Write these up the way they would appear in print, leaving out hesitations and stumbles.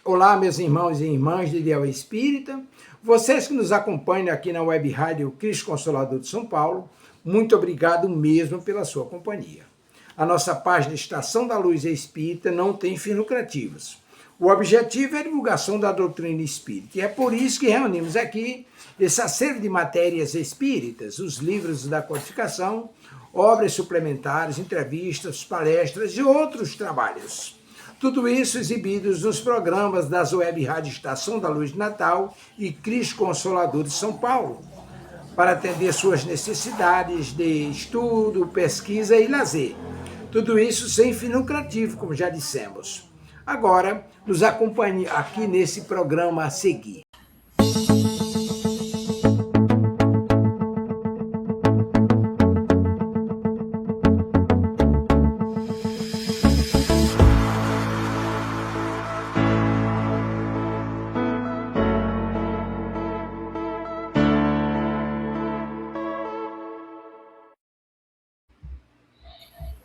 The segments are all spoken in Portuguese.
Olá, meus irmãos e irmãs de Ideal Espírita, vocês que nos acompanham aqui na Web Rádio Cristo Consolador de São Paulo, muito obrigado mesmo pela sua companhia. A nossa página Estação da Luz Espírita não tem fins lucrativos. O objetivo é a divulgação da doutrina espírita e é por isso que reunimos aqui esse acervo de matérias espíritas, os livros da codificação, obras suplementares, entrevistas, palestras e outros trabalhos. Tudo isso exibidos nos programas das Web Rádio Estação da Luz de Natal e Cristo Consolador de São Paulo, para atender suas necessidades de estudo, pesquisa e lazer. Tudo isso sem fim lucrativo, como já dissemos. Agora, nos acompanhe aqui nesse programa a seguir.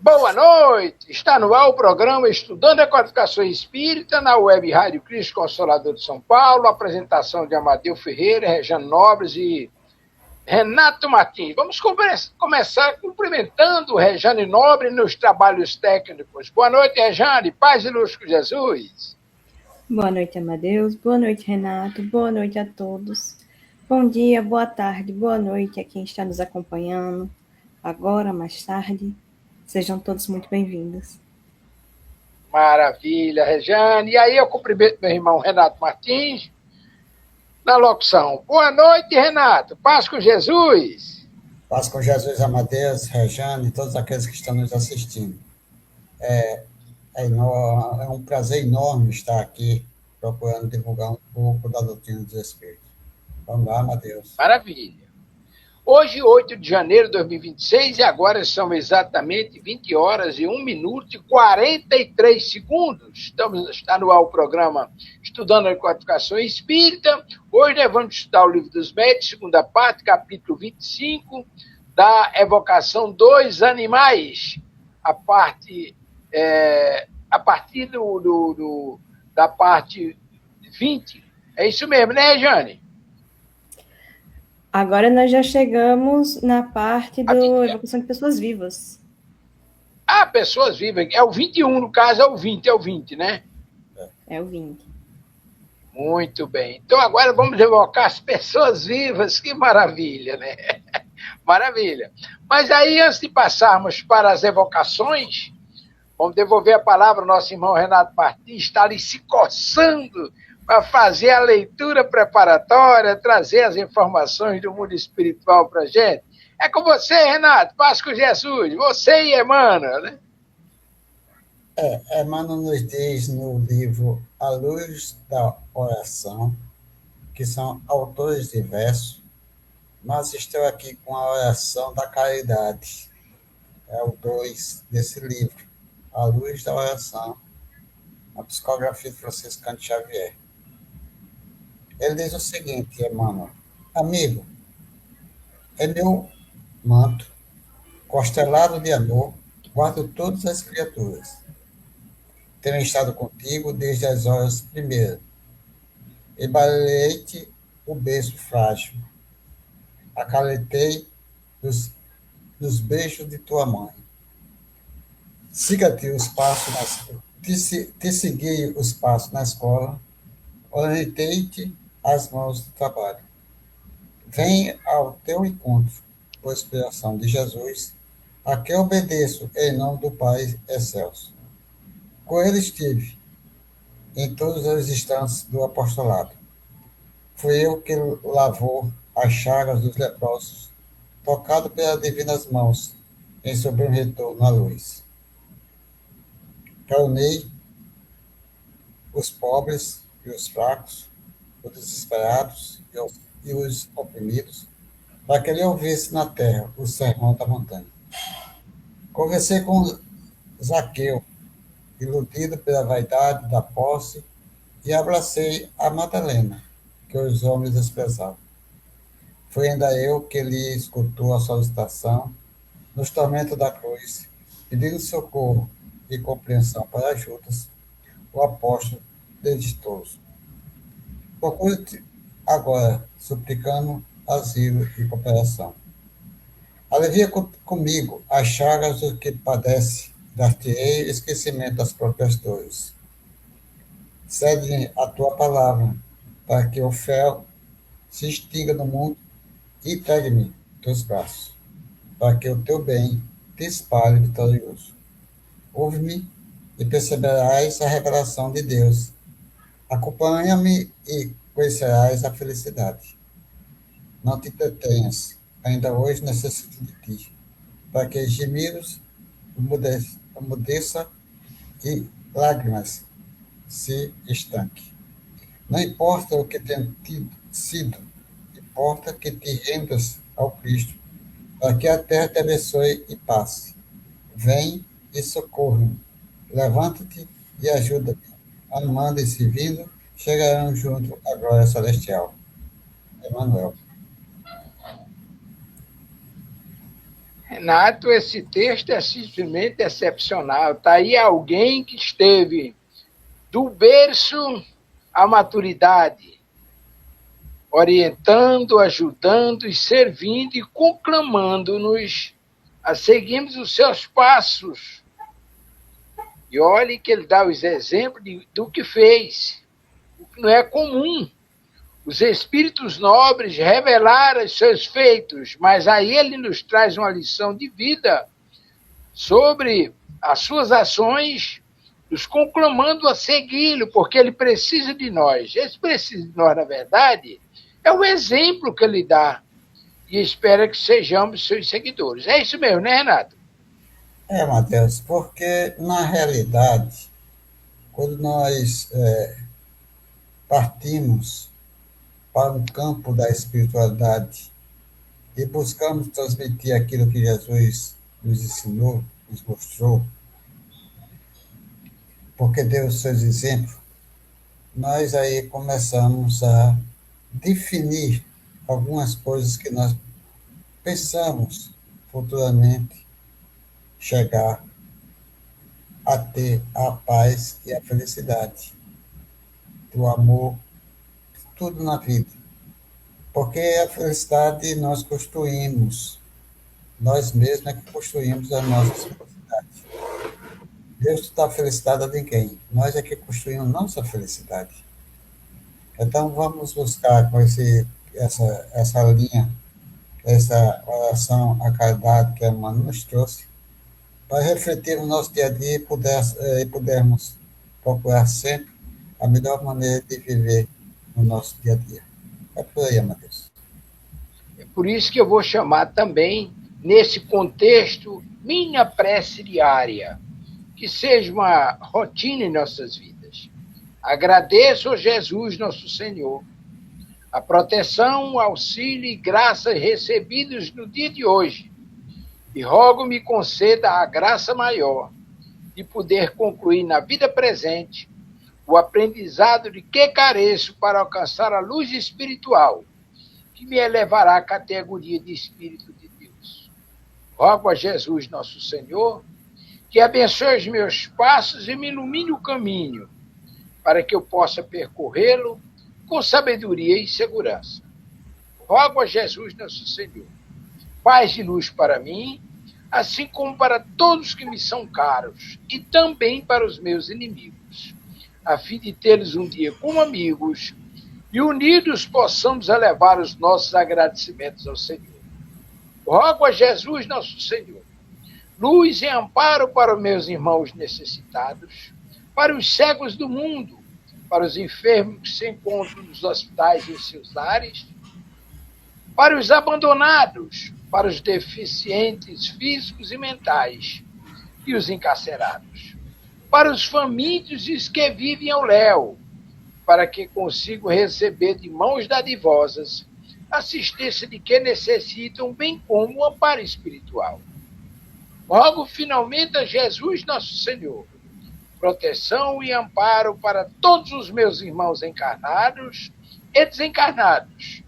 Boa noite! Está no ar o programa Estudando a Codificação Espírita na Web Rádio Cristo Consolador de São Paulo, apresentação de Amadeu Ferreira, Rejane Nobres e Renato Martins. Vamos começar cumprimentando Rejane Nobre nos trabalhos técnicos. Boa noite, Rejane, paz e luz com Jesus. Boa noite, Amadeus, boa noite, Renato, boa noite a todos. Bom dia, boa tarde, boa noite a quem está nos acompanhando, agora, mais tarde. Sejam todos muito bem-vindos. Maravilha, Rejane. E aí eu cumprimento meu irmão Renato Martins, na locução. Boa noite, Renato. Paz com Jesus. Paz com Jesus, Amadeus, Rejane e todos aqueles que estão nos assistindo. É um prazer enorme estar aqui procurando divulgar um pouco da doutrina dos Espíritos. Vamos lá, Amadeus. Maravilha. Hoje, 8 de janeiro de 2026, e agora são exatamente 20 horas e 1 minuto e 43 segundos. Está no ar o programa Estudando a Codificação Espírita. Hoje nós vamos estudar o Livro dos Médiuns, segunda parte, capítulo 25, da evocação dos animais, a partir da parte 20. É isso mesmo, né, Jane? Agora nós já chegamos na parte da evocação de pessoas vivas. Ah, pessoas vivas. É o 21, no caso, é o 20, né? É o 20. Muito bem. Então agora vamos evocar as pessoas vivas. Que maravilha, né? Maravilha. Mas aí, antes de passarmos para as evocações, vamos devolver a palavra ao nosso irmão Renato Martins, está ali se coçando para fazer a leitura preparatória, trazer as informações do mundo espiritual para a gente. É com você, Renato, paz com Jesus, você e Emmanuel, né? Emmanuel nos diz no livro A Luz da Oração, que são autores diversos, mas estou aqui com a oração da caridade. É o 2 desse livro, A Luz da Oração, a psicografia de Francisco Cândido Xavier. Ele diz o seguinte, Emmanuel: amigo, é meu manto, constelado de amor, guardo todas as criaturas. Tenho estado contigo desde as horas primeiras. Embalei-te o berço frágil. Acalentei nos beijos de tua mãe. Siga-te os passos te segui os passos na escola. Orientei-te as mãos do trabalho. Vem ao teu encontro, por inspiração de Jesus, a quem obedeço em nome do Pai excelso. Com ele estive em todos os instantes do apostolado. Fui eu que lavou as chagas dos leprosos, tocado pelas divinas mãos, em sublime retorno à luz. Reuni os pobres e os fracos, os desesperados e os oprimidos, para que ele ouvisse na terra o sermão da montanha. Conversei com Zaqueu, iludido pela vaidade da posse, e abracei a Madalena, que os homens desprezavam. Fui ainda eu que lhe escutou a solicitação nos tormentos da cruz, pedindo socorro e compreensão para Judas, o apóstolo desditoso. Procure-te agora, suplicando asilo e cooperação. Alivia comigo as chagas do que padece, dar-te-ei esquecimento das próprias dores. Cede-me a tua palavra, para que o fel se extinga no mundo, e pegue-me teus braços, para que o teu bem te espalhe vitorioso. Ouve-me e perceberás a revelação de Deus. Acompanha-me e conhecerás a felicidade. Não te detenhas, ainda hoje necessito de ti, para que gemidos emudeça e lágrimas se estanque. Não importa o que tenha sido, importa que te rendas ao Cristo, para que a terra te abençoe e passe. Vem e socorre-me. Levanta-te e ajuda-me. Amando e servindo, chegarão junto à glória celestial. Emmanuel. Renato, esse texto é simplesmente excepcional. Está aí alguém que esteve do berço à maturidade, orientando, ajudando e servindo e conclamando-nos a seguirmos os seus passos. E olhe que ele dá os exemplos do que fez, o que não é comum. Os espíritos nobres revelaram os seus feitos, mas aí ele nos traz uma lição de vida sobre as suas ações, nos conclamando a segui-lo, porque ele precisa de nós. Esse precisa de nós, na verdade, é o exemplo que ele dá e espera que sejamos seus seguidores. É isso mesmo, né, Renato? Mateus, porque na realidade, quando nós partimos para o campo da espiritualidade e buscamos transmitir aquilo que Jesus nos ensinou, nos mostrou, porque deu os seus exemplos, nós aí começamos a definir algumas coisas que nós pensamos futuramente chegar a ter a paz e a felicidade, o amor, tudo na vida. Porque a felicidade nós construímos, nós mesmos é que construímos a nossa felicidade. Deus não dá felicidade a ninguém, nós é que construímos nossa felicidade. Então vamos buscar com essa linha, essa oração à caridade que a Emmanuel nos trouxe, para refletir no nosso dia a dia e pudermos procurar sempre a melhor maneira de viver no nosso dia a dia. É por aí, Amadeus. É por isso que eu vou chamar também, nesse contexto, minha prece diária, que seja uma rotina em nossas vidas. Agradeço a Jesus, nosso Senhor, a proteção, auxílio e graças recebidos no dia de hoje, e rogo-me conceda a graça maior de poder concluir na vida presente o aprendizado de que careço para alcançar a luz espiritual, que me elevará à categoria de Espírito de Deus. Rogo a Jesus, nosso Senhor, que abençoe os meus passos e me ilumine o caminho, para que eu possa percorrê-lo com sabedoria e segurança. Rogo a Jesus, nosso Senhor, paz e luz para mim, assim como para todos que me são caros, e também para os meus inimigos, a fim de tê-los um dia como amigos, e unidos possamos elevar os nossos agradecimentos ao Senhor. Rogo a Jesus, nosso Senhor, luz e amparo para os meus irmãos necessitados, para os cegos do mundo, para os enfermos que se encontram nos hospitais e em seus lares, para os abandonados, para os deficientes físicos e mentais e os encarcerados, para os famintos e os que vivem ao léu, para que consigam receber de mãos dadivosas assistência de que necessitam, bem como o amparo espiritual. Rogo finalmente a Jesus, nosso Senhor, proteção e amparo para todos os meus irmãos encarnados e desencarnados,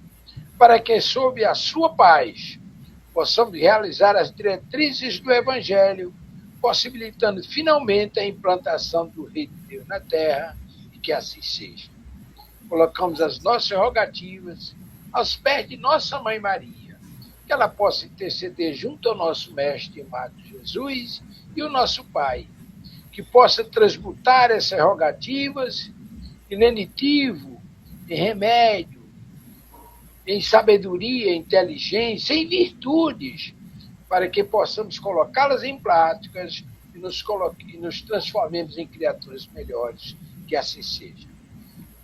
para que, sob a sua paz, possamos realizar as diretrizes do Evangelho, possibilitando finalmente a implantação do Reino de Deus na Terra e que assim seja. Colocamos as nossas rogativas aos pés de nossa Mãe Maria, que ela possa interceder junto ao nosso Mestre amado Jesus e o nosso Pai, que possa transmutar essas rogativas em lenitivo, em remédio, em sabedoria, em inteligência, em virtudes, para que possamos colocá-las em práticas e nos transformemos em criaturas melhores, que assim seja.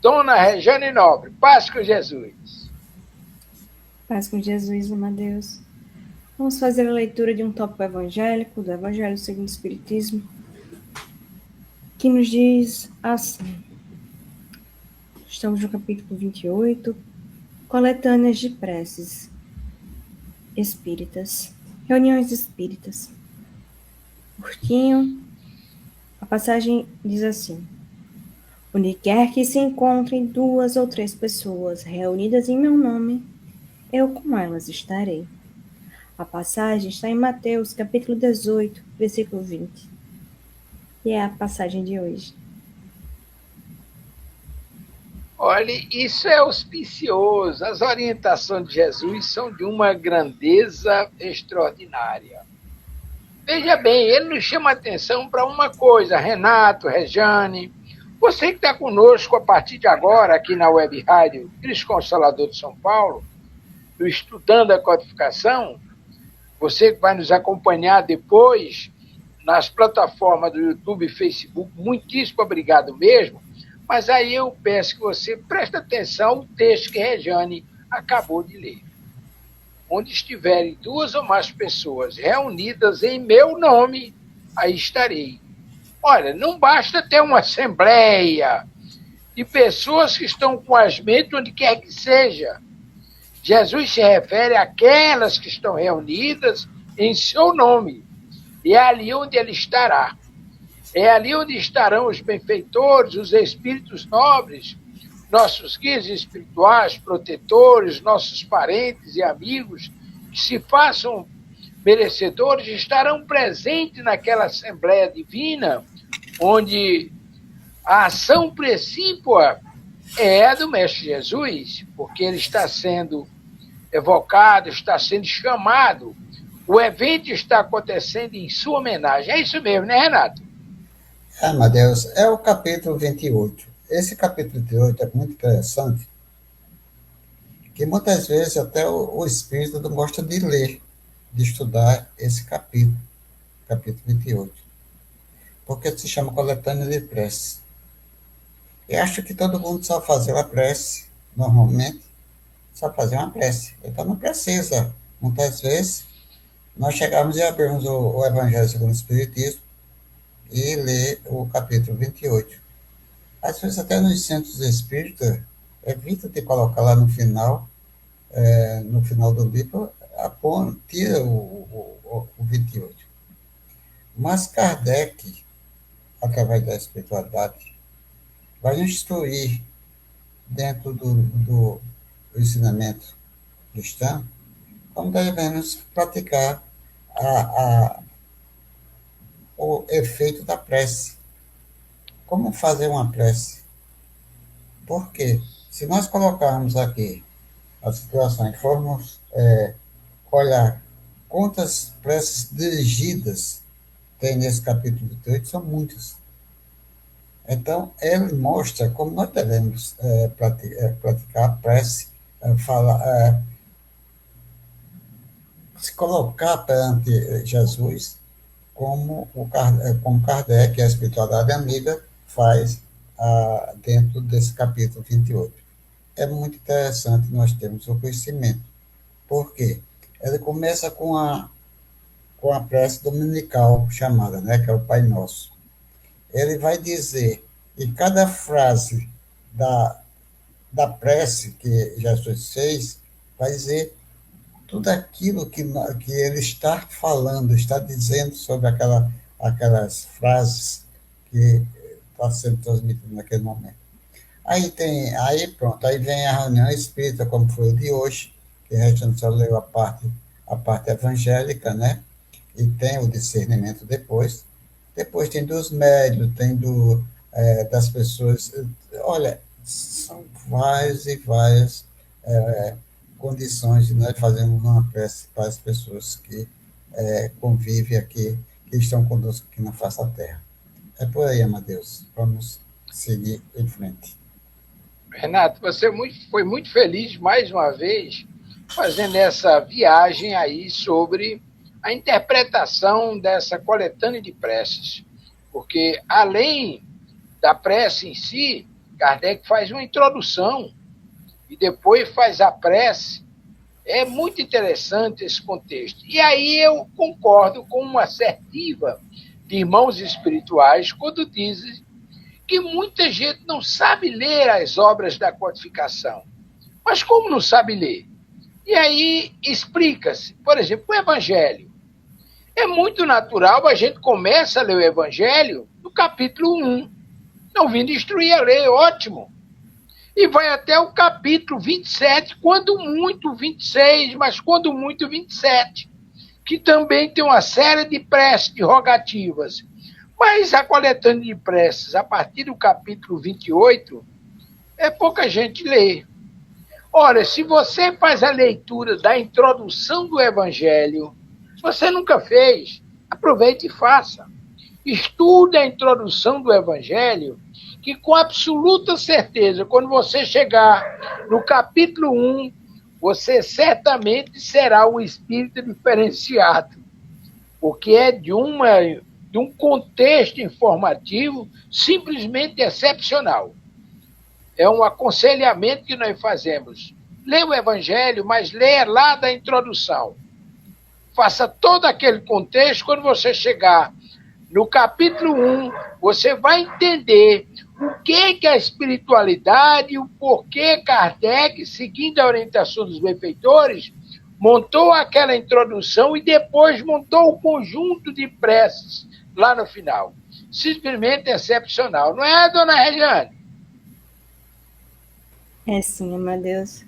Dona Rejane Nobre, paz com Jesus. Paz com Jesus, amado Deus. Vamos fazer a leitura de um tópico evangélico, do Evangelho segundo o Espiritismo, que nos diz assim. Estamos no capítulo 28, coletâneas de preces espíritas, reuniões espíritas. Curtinho, a passagem diz assim: onde quer que se encontrem 2 ou 3 pessoas reunidas em meu nome, eu com elas estarei. A passagem está em Mateus, capítulo 18, versículo 20. E é a passagem de hoje. Olhe, isso é auspicioso. As orientações de Jesus são de uma grandeza extraordinária. Veja bem, ele nos chama a atenção para uma coisa, Renato, Rejane, você que está conosco a partir de agora, aqui na Web Rádio Cristo Consolador de São Paulo, do Estudando a Codificação, você que vai nos acompanhar depois nas plataformas do YouTube e Facebook, muitíssimo obrigado mesmo, mas aí eu peço que você preste atenção ao texto que Rejane acabou de ler. Onde estiverem 2 ou mais pessoas reunidas em meu nome, aí estarei. Olha, não basta ter uma assembleia de pessoas que estão com as mentes onde quer que seja. Jesus se refere àquelas que estão reunidas em seu nome. E é ali onde ele estará. É ali onde estarão os benfeitores, os espíritos nobres, nossos guias espirituais, protetores, nossos parentes e amigos, que se façam merecedores, estarão presentes naquela Assembleia Divina, onde a ação precípua é a do Mestre Jesus, porque ele está sendo evocado, está sendo chamado. O evento está acontecendo em sua homenagem. É isso mesmo, né, Renato? Meu Deus, é o capítulo 28. Esse capítulo 28 é muito interessante, que muitas vezes até o espírito não gosta de ler, de estudar esse capítulo 28, porque se chama coletânea de prece. Eu acho que todo mundo sabe fazer uma prece, normalmente, sabe fazer uma prece. Então não precisa. Muitas vezes, nós chegamos e abrimos o Evangelho segundo o Espiritismo e ler o capítulo 28. Às vezes, até nos centros espíritas, evita de colocar lá no final do livro, tira o 28. Mas Kardec, através da espiritualidade, vai nos instruir dentro do ensinamento cristão como devemos praticar o efeito da prece. Como fazer uma prece? Porque se nós colocarmos aqui a situação e formos olhar quantas preces dirigidas tem nesse capítulo 28, são muitas. Então, ele mostra como nós devemos praticar a prece, se colocar perante Jesus, como Kardec, a espiritualidade amiga, faz dentro desse capítulo 28. É muito interessante nós termos o conhecimento. Por quê? Ele começa com a prece dominical chamada, né, que é o Pai Nosso. Ele vai dizer, em cada frase da prece que Jesus fez, vai dizer tudo aquilo que ele está falando, está dizendo sobre aquelas frases que está sendo transmitidas naquele momento. Aí pronto, aí vem a reunião espírita, como foi o de hoje, que a gente só leu a parte evangélica, né? E tem o discernimento depois. Depois tem dos médios, tem das pessoas. Olha, são várias e várias condições de nós fazermos uma prece para as pessoas que convivem aqui, que estão conosco aqui na face da terra. É por aí, Amadeus. Vamos seguir em frente. Renato, você foi muito feliz, mais uma vez, fazendo essa viagem aí sobre a interpretação dessa coletânea de preces. Porque, além da prece em si, Kardec faz uma introdução e depois faz a prece. É muito interessante esse contexto. E aí eu concordo com uma assertiva de irmãos espirituais quando dizem que muita gente não sabe ler as obras da codificação. Mas como não sabe ler? E aí explica-se, por exemplo, o Evangelho. É muito natural, a gente começa a ler o Evangelho no capítulo 1. Não vim destruir a lei, ótimo. E vai até o capítulo 27, quando muito 26, mas quando muito 27, que também tem uma série de preces, de rogativas. Mas a coletânea de preces, a partir do capítulo 28, pouca gente lê. Ora, se você faz a leitura da introdução do Evangelho, se você nunca fez, aproveite e faça. Estude a introdução do Evangelho, que com absoluta certeza, quando você chegar no capítulo 1, você certamente será um espírito diferenciado, porque é de um contexto informativo simplesmente excepcional. É um aconselhamento que nós fazemos. Leia o Evangelho, mas leia lá da introdução. Faça todo aquele contexto, quando você chegar no capítulo 1, você vai entender o que é a espiritualidade, o porquê Kardec, seguindo a orientação dos benfeitores, montou aquela introdução e depois montou o conjunto de preces lá no final. Simplesmente excepcional. Não é, dona Regiane? É sim, Amadeus.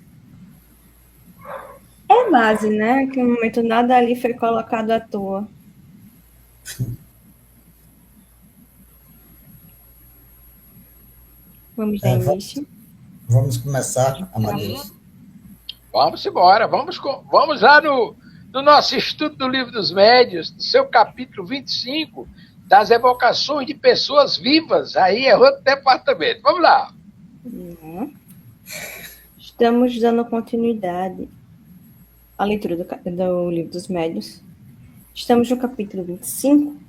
É base, né? Que no momento nada ali foi colocado à toa. Vamos dar início. Vamos começar, Amadeus. Vamos embora. Vamos lá no nosso estudo do Livro dos Médiuns, do seu capítulo 25, das evocações de pessoas vivas. Aí é outro departamento. Vamos lá. Estamos dando continuidade à leitura do Livro dos Médiuns. Estamos no capítulo 25,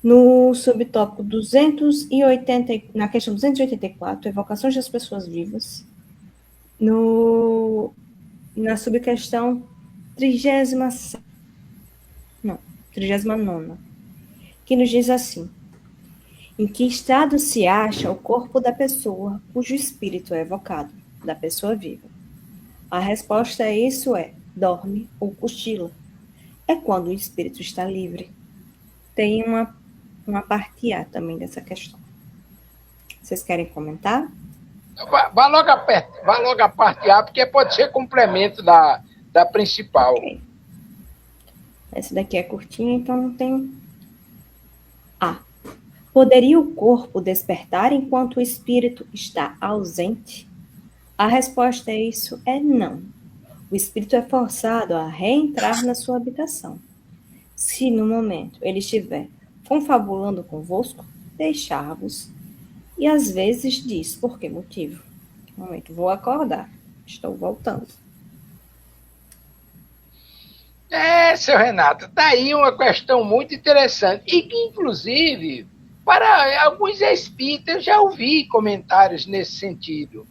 no subtópico 280, na questão 284, evocações das pessoas vivas, na subquestão 39, que nos diz assim: em que estado se acha o corpo da pessoa cujo espírito é evocado, da pessoa viva? A resposta a isso é: dorme ou cochila. É quando o espírito está livre. Tem uma parte A também dessa questão. Vocês querem comentar? Vá logo a parte A, porque pode ser complemento da principal. Okay. Essa daqui é curtinha, então não tem... A. Poderia o corpo despertar enquanto o espírito está ausente? A resposta a isso é não. O espírito é forçado a reentrar na sua habitação. Se no momento ele estiver confabulando convosco, deixar-vos. E às vezes diz por que motivo. Um momento, vou acordar. Estou voltando. Seu Renato, daí uma questão muito interessante. E que, inclusive, para alguns espíritas, eu já ouvi comentários nesse sentido.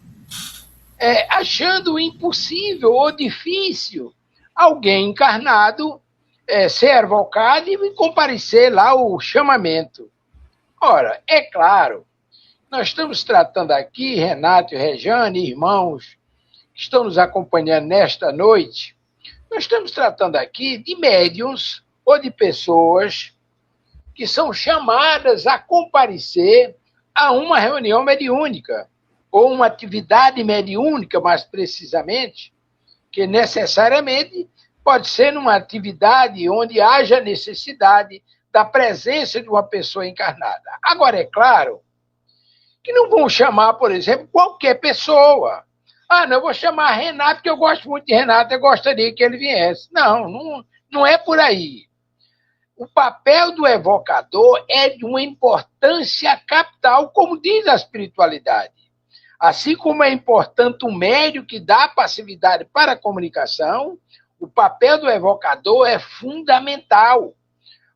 Achando impossível ou difícil alguém encarnado ser evocado e comparecer lá o chamamento. Ora, é claro, nós estamos tratando aqui, Renato e Regiane, irmãos que estão nos acompanhando nesta noite, nós estamos tratando aqui de médiuns ou de pessoas que são chamadas a comparecer a uma reunião mediúnica, ou uma atividade mediúnica, mais precisamente, que necessariamente pode ser numa atividade onde haja necessidade da presença de uma pessoa encarnada. Agora, é claro que não vão chamar, por exemplo, qualquer pessoa. Ah, não, eu vou chamar Renato, porque eu gosto muito de Renato, eu gostaria que ele viesse. Não é por aí. O papel do evocador é de uma importância capital, como diz a espiritualidade. Assim como é importante o médium que dá passividade para a comunicação, o papel do evocador é fundamental,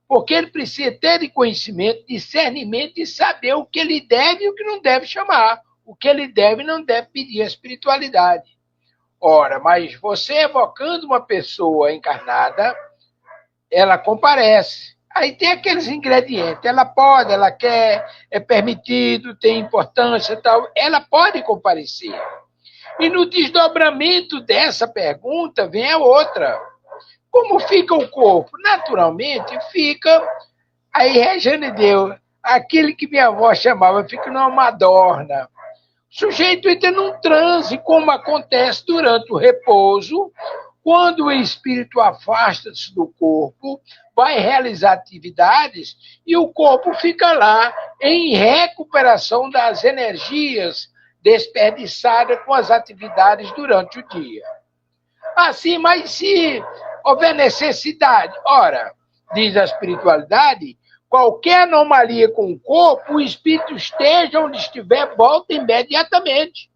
porque ele precisa ter de conhecimento, discernimento e saber o que ele deve e o que não deve chamar, o que ele deve e não deve pedir à espiritualidade. Ora, mas você evocando uma pessoa encarnada, ela comparece. Aí tem aqueles ingredientes. Ela pode, ela quer, é permitido, tem importância e tal. Ela pode comparecer. E no desdobramento dessa pergunta vem a outra. Como fica o corpo? Naturalmente fica. Aí Regiane deu. Aquele que minha avó chamava, fica numa madorna. O sujeito entra num transe, como acontece durante o repouso, quando o espírito afasta-se do corpo, vai realizar atividades e o corpo fica lá em recuperação das energias desperdiçadas com as atividades durante o dia. Assim, mas se houver necessidade, ora, diz a espiritualidade, qualquer anomalia com o corpo, o espírito esteja onde estiver, volta imediatamente.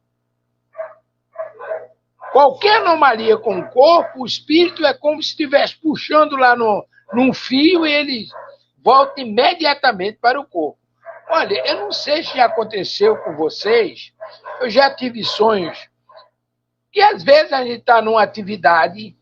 Qualquer anomalia com o corpo, o espírito é como se estivesse puxando lá num fio e ele volta imediatamente para o corpo. Olha, eu não sei se já aconteceu com vocês, eu já tive sonhos que às vezes a gente está numa atividade,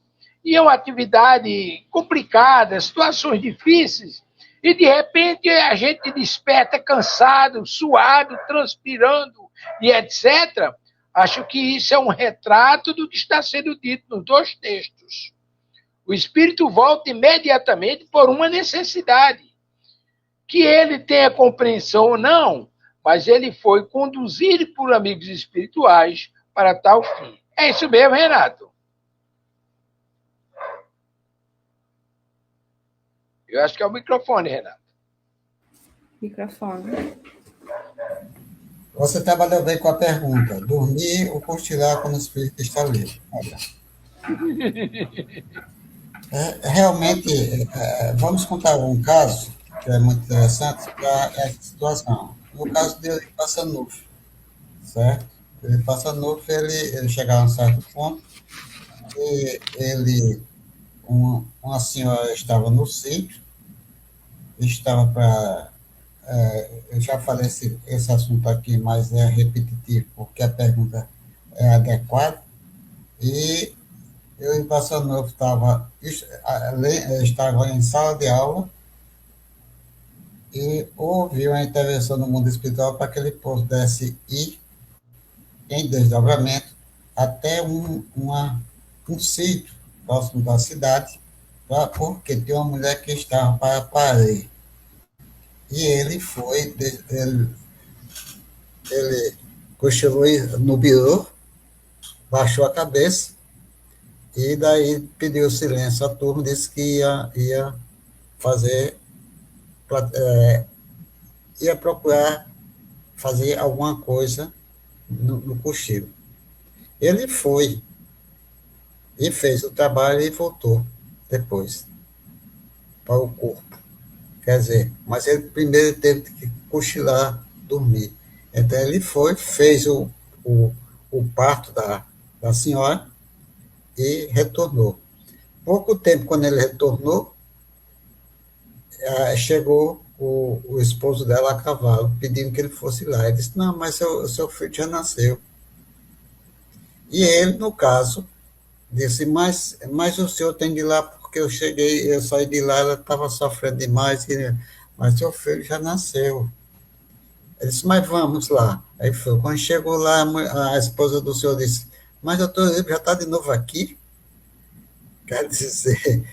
e é uma atividade complicada, situações difíceis, e de repente a gente desperta cansado, suado, transpirando e etc., acho que isso é um retrato do que está sendo dito nos dois textos. O espírito volta imediatamente por uma necessidade. Que ele tenha compreensão ou não, mas ele foi conduzido por amigos espirituais para tal fim. É isso mesmo, Renato? Eu acho que é o microfone, Renato. Microfone. Você trabalhou bem com a pergunta. Dormir ou cochilar quando o espírito está livre? Realmente, vamos contar um caso que é muito interessante para essa situação. No caso dele, passa nuvem, certo? Ele passa nuvem, ele chegava a um certo ponto e uma senhora estava no sítio, estava para... eu já falei esse assunto aqui, mas é repetitivo, porque a pergunta é adequada, e eu, em Passa Novo, estava em sala de aula e ouvi uma intervenção no mundo espiritual para que ele pudesse ir em desdobramento até um sítio próximo da cidade, porque tinha uma mulher que estava para parir. E ele foi, ele cochilou no birô, baixou a cabeça, e daí pediu silêncio à turma, disse que ia fazer, ia procurar fazer alguma coisa no cochilo. Ele foi e fez o trabalho e voltou depois para o corpo. Quer dizer, mas ele primeiro teve que cochilar, dormir. Então ele foi, fez o parto da senhora e retornou. Pouco tempo, quando ele retornou, chegou o esposo dela a cavalo, pedindo que ele fosse lá. Ele disse, não, mas seu filho já nasceu. E ele, no caso, disse, mas o senhor tem de ir lá, porque eu saí de lá, ela estava sofrendo demais, mas seu filho já nasceu. Ele disse, mas vamos lá. Aí foi. Quando chegou lá, a esposa do senhor disse, mas doutor, ele já está de novo aqui? Quer dizer,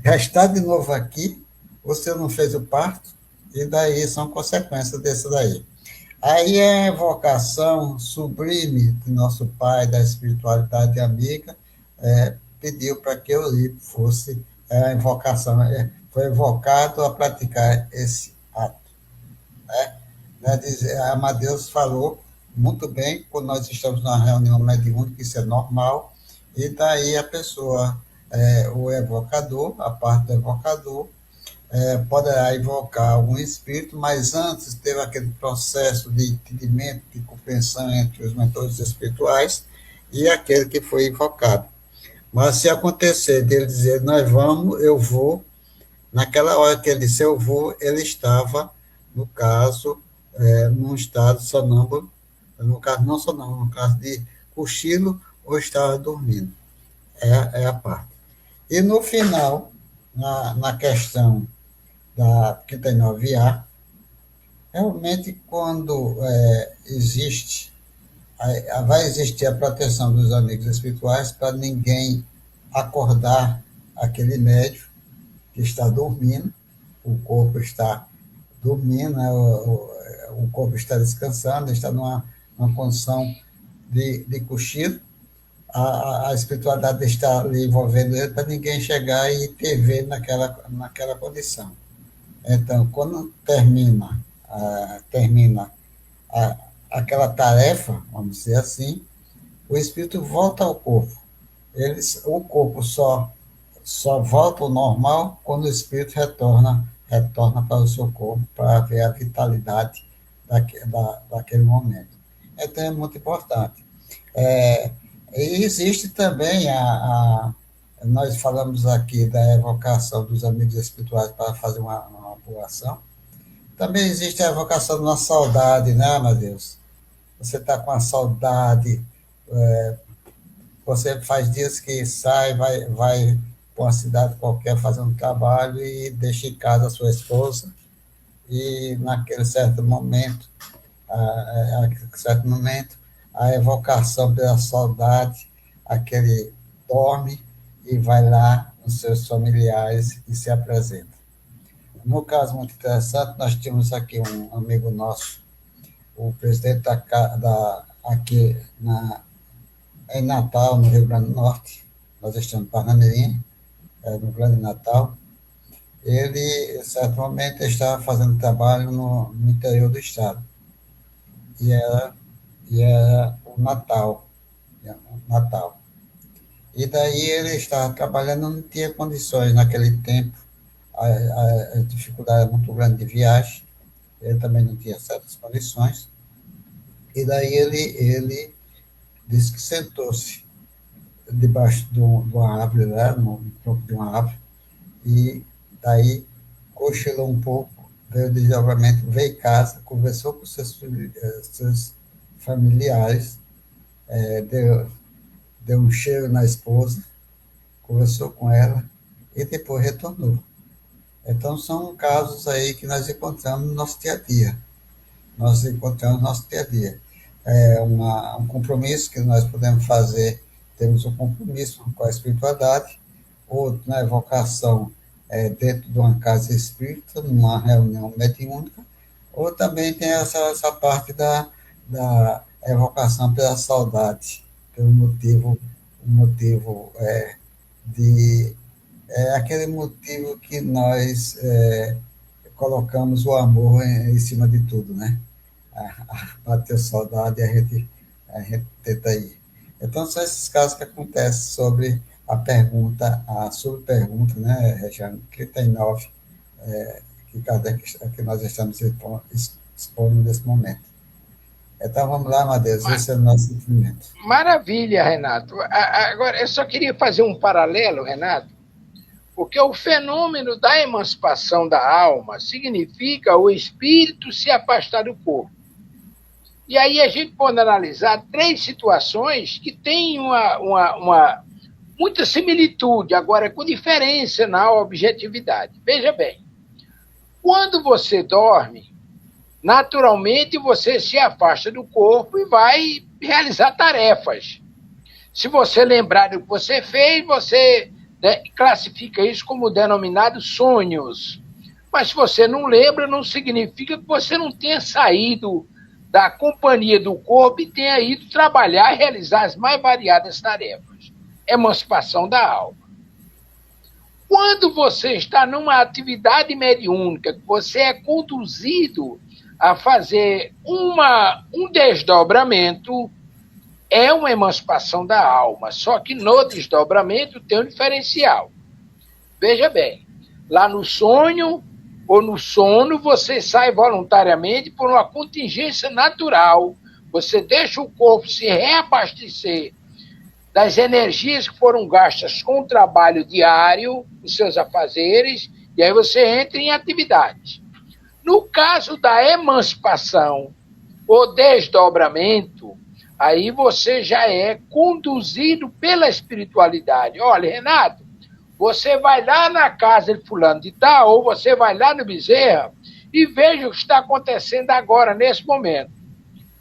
já está de novo aqui? Você não fez o parto? E daí são consequências desse daí. Aí a evocação sublime de nosso pai, da espiritualidade amiga, pediu para que o livro fosse a invocação, foi evocado a praticar esse ato. Né? A Amadeus falou muito bem, quando nós estamos numa reunião mediúnica, isso é normal, e daí a pessoa, o evocador, a parte do evocador, poderá invocar algum espírito, mas antes teve aquele processo de entendimento, de compreensão entre os mentores espirituais e aquele que foi invocado. Mas se acontecer dele dizer, nós vamos, eu vou, naquela hora que ele disse eu vou, ele estava, no caso, num estado sonâmbulo, no caso não sonâmbulo, no caso de cochilo, ou estava dormindo. É a parte. E no final, na questão da 39A, realmente quando vai existir a proteção dos amigos espirituais para ninguém acordar aquele médium que está dormindo, o corpo está dormindo, né? O corpo está descansando, está numa condição de cochilo, a espiritualidade está ali envolvendo ele para ninguém chegar e ter ver naquela condição. Então, quando termina aquela tarefa, vamos dizer assim, o espírito volta ao corpo. O corpo só volta ao normal quando o espírito retorna para o seu corpo, para ver a vitalidade daquele momento. Então, é muito importante. E existe também nós falamos aqui da evocação dos amigos espirituais para fazer uma boa ação. Também existe a evocação de uma saudade, né, meu Deus? Você está com a saudade, você faz dias que sai, vai para uma cidade qualquer fazer um trabalho e deixa em casa a sua esposa, e naquele certo momento, a evocação pela saudade, aquele dorme e vai lá nos seus familiares e se apresenta. No caso muito interessante, nós tínhamos aqui um amigo nosso, o presidente aqui em Natal, no Rio Grande do Norte, nós estamos em Parnamirim, no Grande Natal. Ele, em certo momento, estava fazendo trabalho no interior do estado, e era o Natal. E daí ele estava trabalhando, não tinha condições naquele tempo, a dificuldade era muito grande de viagem, ele também não tinha certas condições, e daí ele disse que sentou-se debaixo de uma árvore, lá, no tronco de uma árvore, e daí cochilou um pouco, veio de desdobramento, veio em casa, conversou com seus familiares, deu um cheiro na esposa, conversou com ela e depois retornou. Então, são casos aí que nós encontramos no nosso dia a dia. É um compromisso que nós podemos fazer, temos um compromisso com a espiritualidade, ou na evocação dentro de uma casa espírita, numa reunião mediúnica, ou também tem essa parte da evocação pela saudade, pelo motivo aquele motivo que nós colocamos o amor em cima de tudo, né? Para ter saudade, a gente tenta ir. Então, são esses casos que acontecem sobre a subpergunta, né, Regiane, 39, que nós estamos expondo nesse momento. Então, vamos lá, Madeus, esse é o nosso sentimento. Maravilha, Renato. Agora, eu só queria fazer um paralelo, Renato, porque o fenômeno da emancipação da alma significa o espírito se afastar do corpo. E aí a gente pode analisar 3 situações que têm muita similitude, agora com diferença na objetividade. Veja bem, quando você dorme, naturalmente você se afasta do corpo e vai realizar tarefas. Se você lembrar do que você fez, você classifica isso como denominados sonhos. Mas se você não lembra, não significa que você não tenha saído da companhia do corpo e tenha ido trabalhar e realizar as mais variadas tarefas. Emancipação da alma. Quando você está numa atividade mediúnica, que você é conduzido a fazer um desdobramento, é uma emancipação da alma. Só que no desdobramento tem um diferencial. Veja bem, lá no sonho ou no sono, você sai voluntariamente por uma contingência natural. Você deixa o corpo se reabastecer das energias que foram gastas com o trabalho diário, os seus afazeres, e aí você entra em atividade. No caso da emancipação ou desdobramento, aí você já é conduzido pela espiritualidade. Olha, Renato, você vai lá na casa de fulano de tal, ou você vai lá no Bezerra e veja o que está acontecendo agora, nesse momento.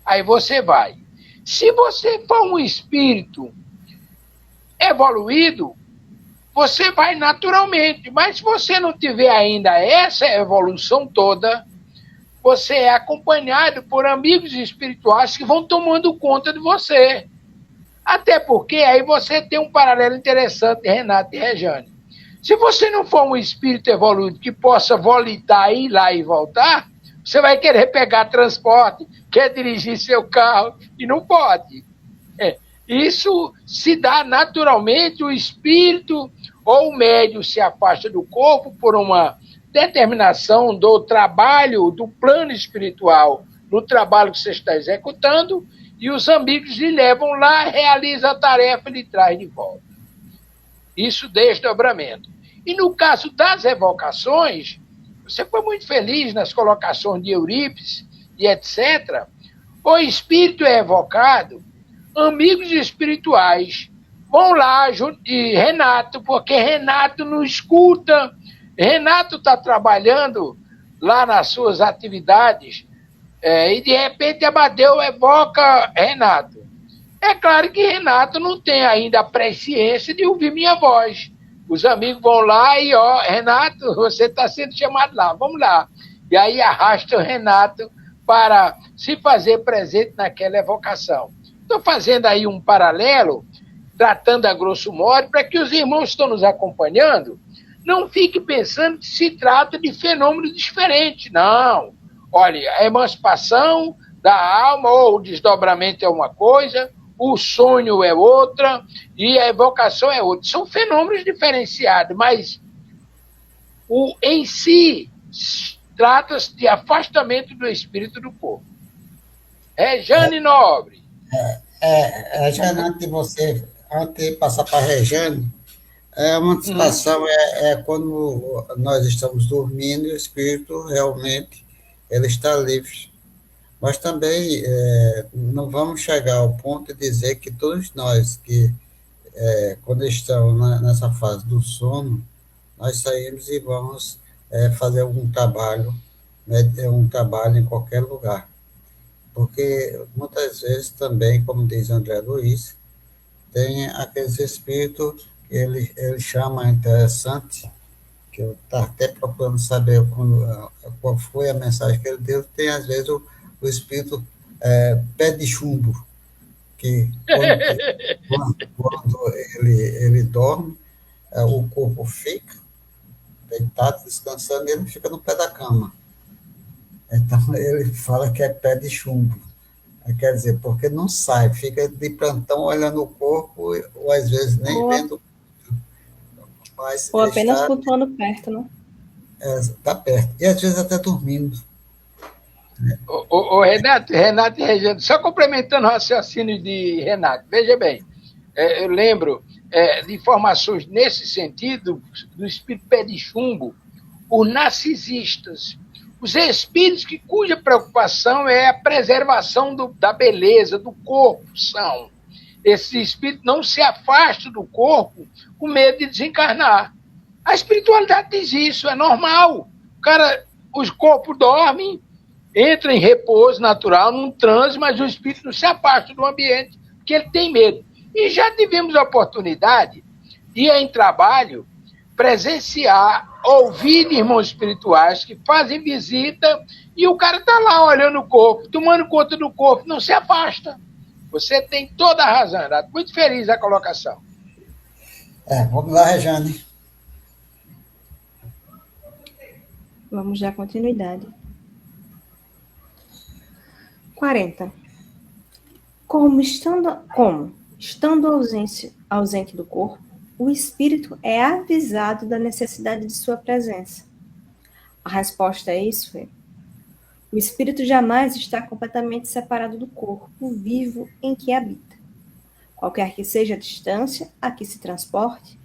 Aí você vai. Se você for um espírito evoluído, você vai naturalmente. Mas se você não tiver ainda essa evolução toda, você é acompanhado por amigos espirituais que vão tomando conta de você. Até porque aí você tem um paralelo interessante, Renato e Rejane. Se você não for um espírito evoluído que possa volitar, ir lá e voltar, você vai querer pegar transporte, quer dirigir seu carro e não pode. Isso se dá naturalmente, o espírito ou o médium se afasta do corpo por uma determinação do trabalho, do plano espiritual, no trabalho que você está executando, e os amigos lhe levam lá, realiza a tarefa e lhe traz de volta. Isso desdobramento. E no caso das evocações, você foi muito feliz nas colocações de Eurípides e etc. O espírito é evocado, amigos espirituais vão lá de Renato, porque Renato não escuta. Renato está trabalhando lá nas suas atividades e de repente Amadeu evoca Renato. É claro que Renato não tem ainda a presciência de ouvir minha voz. Os amigos vão lá e, Renato, você está sendo chamado lá, vamos lá. E aí arrasta o Renato para se fazer presente naquela evocação. Estou fazendo aí um paralelo, tratando a grosso modo, para que os irmãos que estão nos acompanhando não fiquem pensando que se trata de fenômenos diferentes. Não. Olha, a emancipação da alma ou o desdobramento é uma coisa, o sonho é outra e a evocação é outra. São fenômenos diferenciados, mas em si trata-se de afastamento do espírito do corpo. Rejane Nobre. Rejane, antes de passar para a Rejane, uma antecipação é quando nós estamos dormindo e o espírito realmente ele está livre. Mas também não vamos chegar ao ponto de dizer que todos nós que, quando estamos nessa fase do sono, nós saímos e vamos fazer um trabalho em qualquer lugar. Porque muitas vezes também, como diz André Luiz, tem aqueles espíritos que ele chama interessante, que eu estava até procurando saber qual foi a mensagem que ele deu. Tem, às vezes, o espírito pé de chumbo, que quando ele dorme, o corpo fica deitado, descansando, e ele fica no pé da cama. Então, ele fala que é pé de chumbo. Quer dizer, porque não sai, fica de plantão olhando o corpo, ou às vezes nem vendo. Mas ou apenas flutuando perto, né? Está perto. E às vezes até dormindo. Renato e Regina, só complementando o raciocínio de Renato, veja bem, eu lembro de informações nesse sentido, do espírito pé de chumbo, os narcisistas, os espíritos cuja preocupação é a preservação da beleza do corpo, são. Esse espírito não se afasta do corpo com medo de desencarnar. A espiritualidade diz isso, é normal. Os corpos dormem, entra em repouso natural, num transe, mas o espírito não se afasta do ambiente, porque ele tem medo. E já tivemos a oportunidade de, em trabalho, presenciar, ouvir de irmãos espirituais que fazem visita e o cara está lá olhando o corpo, tomando conta do corpo, não se afasta. Você tem toda a razão, Renato. Muito feliz a colocação. Vamos lá, Rejane. Vamos dar continuidade. 40. Estando ausente do corpo, o espírito é avisado da necessidade de sua presença. A resposta a isso é: o espírito jamais está completamente separado do corpo vivo em que habita. Qualquer que seja a distância a que se transporte,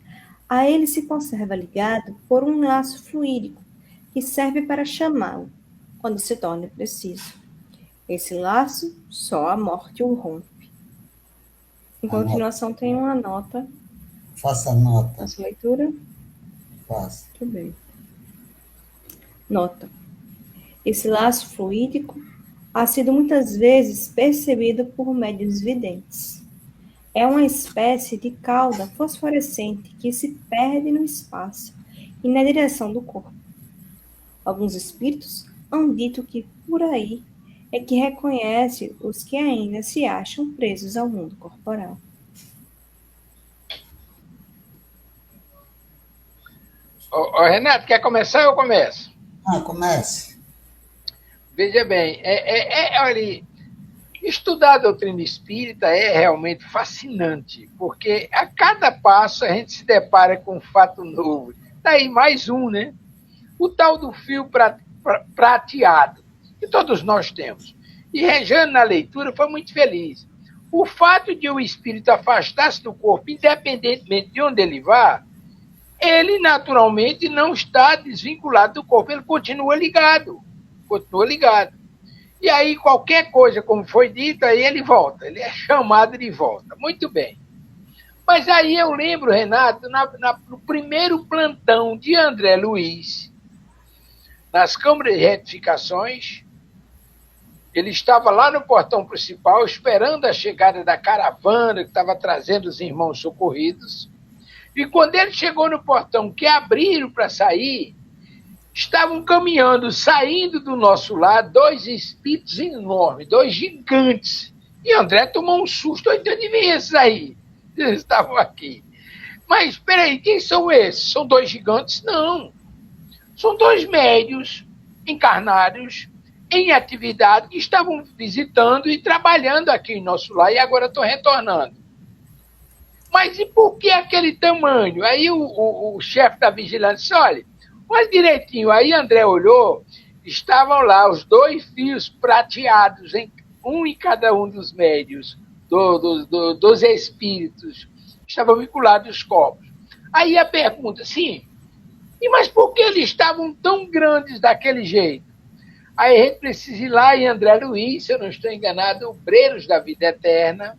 a ele se conserva ligado por um laço fluídico que serve para chamá-lo quando se torne preciso. Esse laço, só a morte o rompe. Em continuação, tem uma nota. Faça nota. Na sua leitura? Faça. Muito bem. Nota. Esse laço fluídico ha sido muitas vezes percebido por médiuns videntes. É uma espécie de cauda fosforescente que se perde no espaço e na direção do corpo. Alguns espíritos han dito que por aí é que reconhece os que ainda se acham presos ao mundo corporal. Renato, quer começar ou eu começo? Comece. Veja bem, olha, estudar a doutrina espírita é realmente fascinante, porque a cada passo a gente se depara com um fato novo. Daí mais um, né? O tal do fio prateado, que todos nós temos. E Rejane, na leitura, foi muito feliz. O fato de o espírito afastar-se do corpo, independentemente de onde ele vá, ele naturalmente não está desvinculado do corpo, ele continua ligado. E aí, qualquer coisa, como foi dito, aí ele volta, ele é chamado de volta. Muito bem. Mas aí eu lembro, Renato, no primeiro plantão de André Luiz, nas câmaras de retificações, ele estava lá no portão principal, esperando a chegada da caravana que estava trazendo os irmãos socorridos. E quando ele chegou no portão, que abriram para sair, estavam caminhando, saindo do nosso lado, dois espíritos enormes, dois gigantes. E André tomou um susto. De onde vem esses aí? Eles estavam aqui. Mas, espera aí, quem são esses? São dois gigantes? Não. São dois médios encarnados em atividade que estavam visitando e trabalhando aqui em nosso lar e agora estão retornando. Mas e por que aquele tamanho? Aí o chefe da vigilância disse, olha direitinho. Aí André olhou, estavam lá os dois fios prateados, um em cada um dos médios, dos espíritos, estavam vinculados aos corpos. Aí a pergunta, sim, mas por que eles estavam tão grandes daquele jeito? Aí a gente precisa ir lá em André Luiz, se eu não estou enganado, Obreiros da Vida Eterna,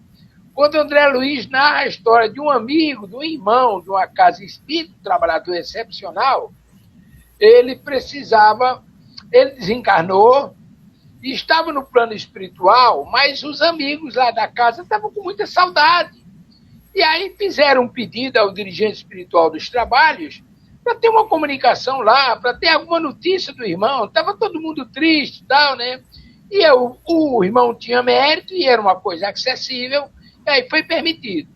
quando André Luiz narra a história de um amigo, de um irmão, de uma casa espírita, um trabalhador excepcional, ele desencarnou e estava no plano espiritual, mas os amigos lá da casa estavam com muita saudade. E aí fizeram um pedido ao dirigente espiritual dos trabalhos para ter uma comunicação lá, para ter alguma notícia do irmão. Estava todo mundo triste e tal, né? E o irmão tinha mérito e era uma coisa acessível, e aí foi permitido.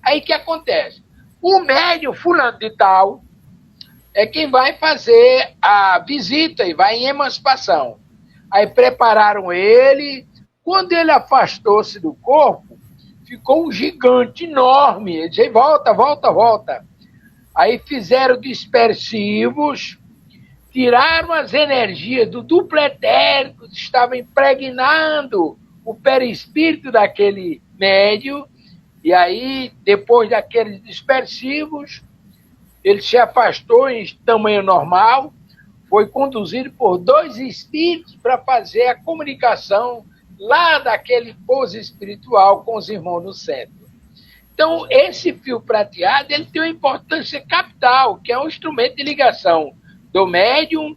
Aí o que acontece? O médium fulano de tal é quem vai fazer a visita e vai em emancipação. Aí prepararam ele, quando ele afastou-se do corpo, ficou um gigante enorme. Ele disse, volta, volta, volta. Aí fizeram dispersivos, tiraram as energias do duplo etérico que estava impregnando o perispírito daquele médio, e aí, depois daqueles dispersivos, ele se afastou em tamanho normal, foi conduzido por dois espíritos para fazer a comunicação lá daquele pouso espiritual com os irmãos no centro. Então, esse fio prateado ele tem uma importância capital, que é um instrumento de ligação do médium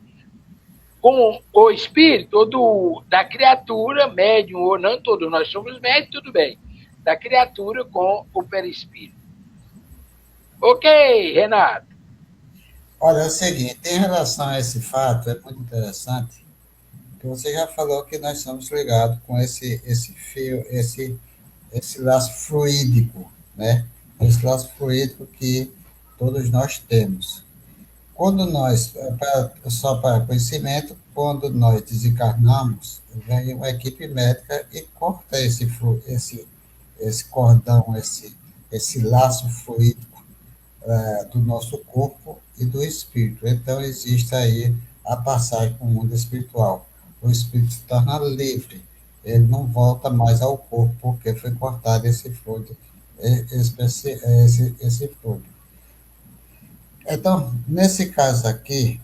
com o espírito, ou da criatura, médium ou não, todos nós somos médios, tudo bem, da criatura com o perispírito. Ok, Renato. Olha, é o seguinte, em relação a esse fato, é muito interessante, que você já falou que nós somos ligados com esse fio, esse laço fluídico, né? Esse laço fluídico que todos nós temos. Quando nós, só para conhecimento, quando nós desencarnamos, vem uma equipe médica e corta esse cordão, esse laço fluídico do nosso corpo e do espírito. Então, existe aí a passagem para o mundo espiritual. O espírito se torna livre, ele não volta mais ao corpo porque foi cortado esse fluido, esse fluido. Então, nesse caso aqui,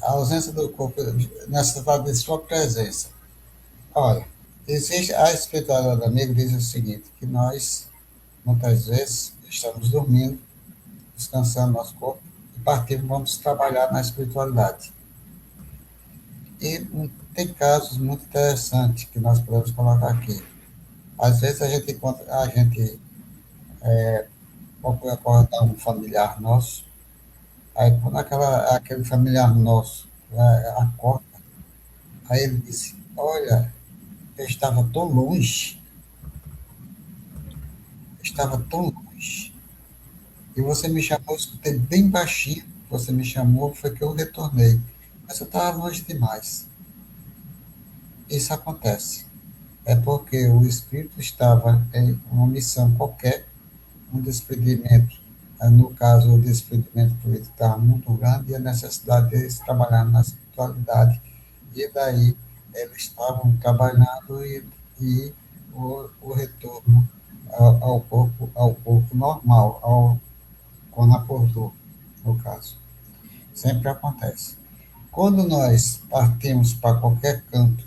a ausência do corpo, nessa fase de sua presença. Olha, existe a espiritualidade amiga diz o seguinte, que nós, muitas vezes, estamos dormindo, descansando nosso corpo, e partimos, vamos trabalhar na espiritualidade. E tem casos muito interessantes que nós podemos colocar aqui. Às vezes a gente procura acordar um familiar nosso, aí quando aquele familiar nosso acorda, aí ele disse, olha, eu estava tão longe, e você me chamou, eu escutei bem baixinho, você me chamou, foi que eu retornei, mas eu estava longe demais. Isso acontece. É porque o espírito estava em uma missão qualquer, um despedimento, no caso, o despedimento político estava muito grande e a necessidade deles trabalhar na espiritualidade. E daí eles estavam trabalhando e o retorno ao corpo normal, quando acordou, no caso. Sempre acontece. Quando nós partimos para qualquer canto,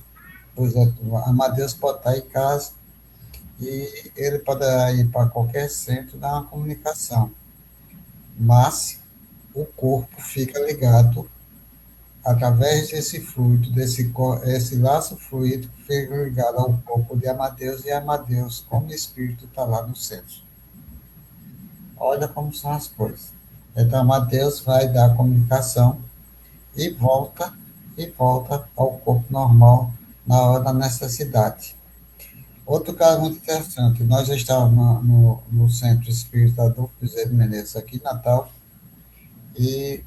por exemplo, Amadeus pode estar em casa e ele pode ir para qualquer centro dar uma comunicação, mas o corpo fica ligado através desse fluido, esse laço fluido fica ligado ao corpo de Amadeus e Amadeus, como espírito, está lá no centro. Olha como são as coisas. Então, Amadeus vai dar a comunicação e volta ao corpo normal na hora da necessidade. Outro caso muito interessante, nós já estávamos no Centro Espírita do Cruzeiro Menezes, aqui em Natal, e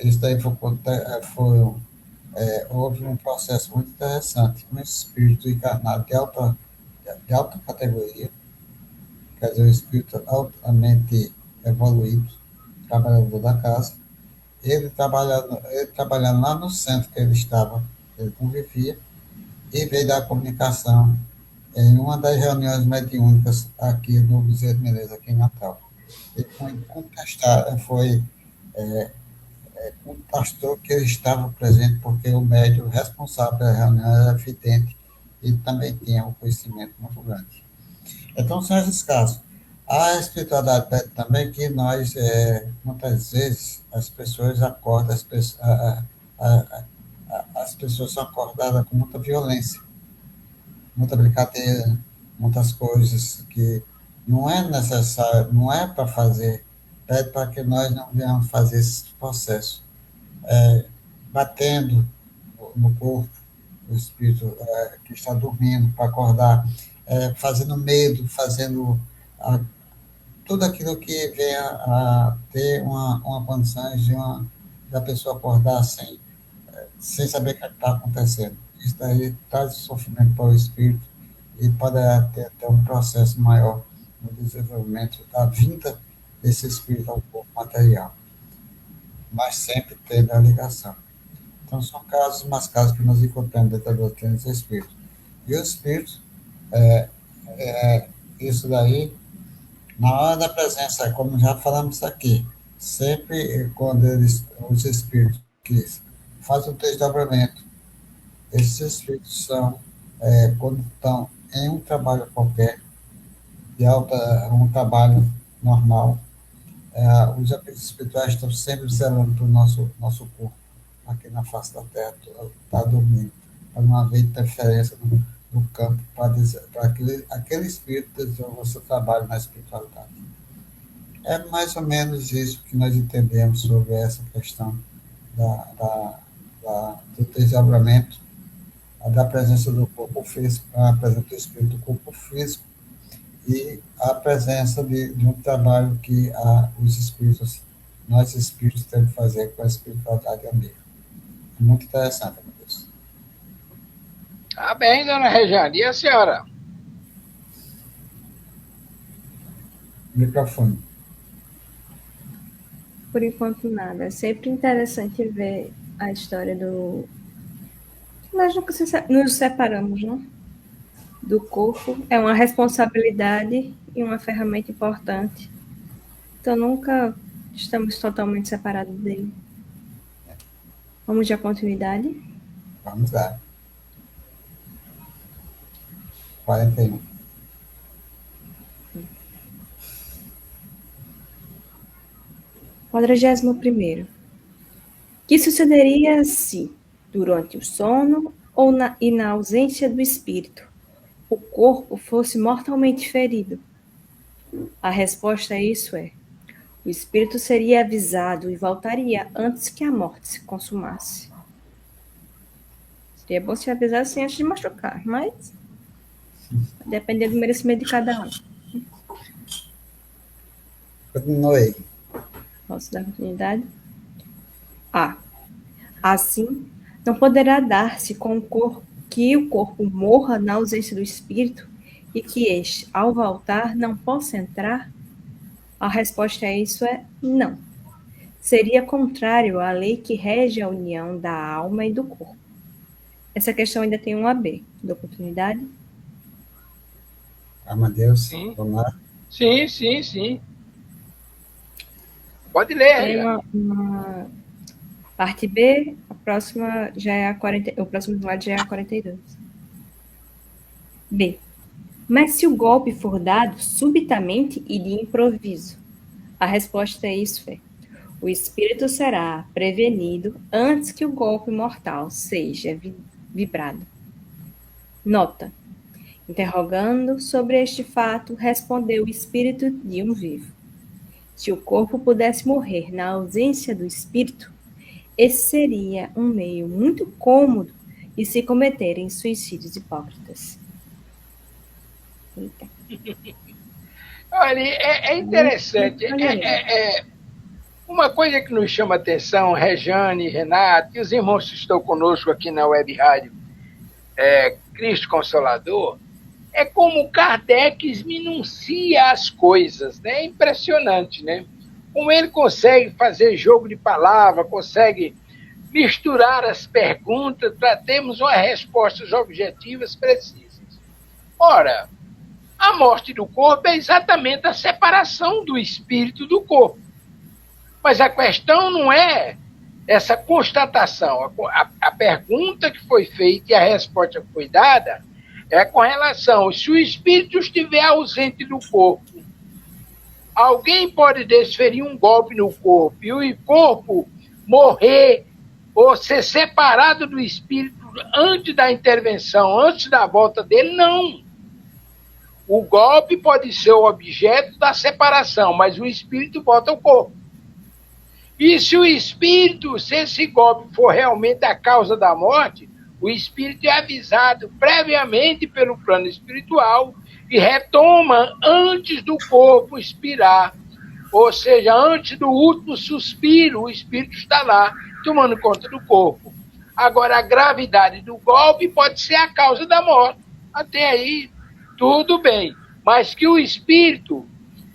isso daí houve um processo muito interessante, um espírito encarnado de alta categoria, quer dizer, um espírito altamente evoluído, trabalhador da casa, ele trabalhando lá no centro que ele convivia, e veio dar comunicação em uma das reuniões mediúnicas aqui no Bezerra Menezes, aqui em Natal. Ele contestou que ele estava presente porque o médium responsável pela reunião era evidente e também tinha um conhecimento muito grande. Então, são esses casos. A espiritualidade pede também que nós, muitas vezes, as pessoas acordam, as pessoas são acordadas com muita violência, muita brincadeira, muitas coisas que não é necessário, não é para fazer, pede para que nós não venhamos fazer esse processo, batendo no corpo, o espírito que está dormindo, para acordar, fazendo medo, fazendo tudo aquilo que venha a ter uma condição da pessoa acordar sem saber o que está acontecendo. Isso daí traz sofrimento para o espírito e pode ter até um processo maior no desenvolvimento da vinda desse espírito ao corpo material, mas sempre tendo a ligação. Então, são casos que nós encontramos dentro da doutrina dos espíritos. E os espíritos, isso daí, na hora da presença, como já falamos aqui, sempre quando os espíritos que fazem o desdobramento, esses espíritos são, quando estão em um trabalho qualquer, um trabalho normal, os espíritos espirituais estão sempre zelando para o nosso corpo, aqui na face da Terra, está dormindo, para não haver interferência no campo, para aquele espírito desenvolver o seu trabalho na espiritualidade. É mais ou menos isso que nós entendemos sobre essa questão do desdobramento, da presença do corpo físico, a presença do espírito do corpo físico e a presença de um trabalho que os espíritos nós espíritos temos que fazer com a espiritualidade amiga. É muito interessante, meu Deus. Tá bem, dona Rejane. E a senhora? Microfone. Por enquanto, nada. É sempre interessante ver a história do... Nós nunca nos separamos, né? Do corpo. É uma responsabilidade e uma ferramenta importante. Então, nunca estamos totalmente separados dele. Vamos dar continuidade? Vamos lá. 41. Quadragésimo primeiro. Que sucederia se, durante o sono e na ausência do espírito, o corpo fosse mortalmente ferido? A resposta a isso é: o espírito seria avisado e voltaria antes que a morte se consumasse. Seria bom se avisassem antes de machucar, mas depende do merecimento de cada um. Continue. Posso dar continuidade? Assim, não poderá dar-se com que o corpo morra na ausência do espírito e que este, ao voltar, não possa entrar? A resposta a isso é não. Seria contrário à lei que rege a união da alma e do corpo. Essa questão ainda tem um AB. Dou oportunidade? Amadeus, Sim. vamos lá. Sim. Pode ler. Tem uma parte B, a próxima já é o próximo slide já é a 42. B. Mas se o golpe for dado subitamente e de improviso? A resposta a isso é: o espírito será prevenido antes que o golpe mortal seja vibrado. Nota. Interrogando sobre este fato, respondeu o espírito de um vivo. Se o corpo pudesse morrer na ausência do espírito, esse seria um meio muito cômodo de se cometerem suicídios hipócritas. Eita. Olha, é interessante. Uma coisa que nos chama a atenção, Rejane, Renato e os irmãos que estão conosco aqui na Web Rádio Cristo Consolador, é como Kardec esminuncia as coisas, né? É impressionante, né? Como ele consegue fazer jogo de palavra, consegue misturar as perguntas para termos umas respostas objetivas precisas. Ora, a morte do corpo é exatamente a separação do espírito do corpo. Mas a questão não é essa constatação. A pergunta que foi feita e a resposta que foi dada é com relação, se o espírito estiver ausente do corpo, alguém pode desferir um golpe no corpo e o corpo morrer ou ser separado do espírito antes da intervenção, antes da volta dele? Não. O golpe pode ser o objeto da separação, mas o espírito volta ao corpo. E se o espírito, se esse golpe for realmente a causa da morte, o espírito é avisado previamente pelo plano espiritual e retoma antes do corpo expirar. Ou seja, antes do último suspiro, o espírito está lá, tomando conta do corpo. Agora, a gravidade do golpe pode ser a causa da morte. Até aí, tudo bem. Mas que o espírito,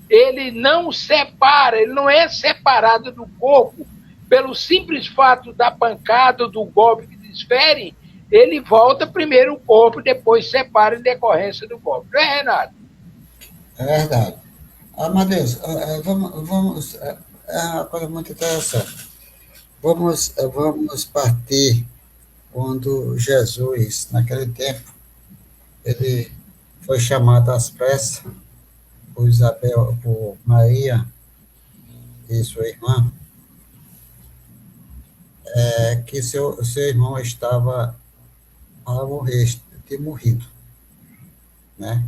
ele não separa, ele não é separado do corpo pelo simples fato da pancada ou do golpe que desfere, ele volta primeiro o corpo, depois separa em decorrência do golpe. Não é, Renato? É verdade. Amadeus, vamos é uma coisa muito interessante. Vamos partir quando Jesus, naquele tempo, ele foi chamado às pressas por Maria e sua irmã, que seu irmão estava a morrer, ter morrido, né?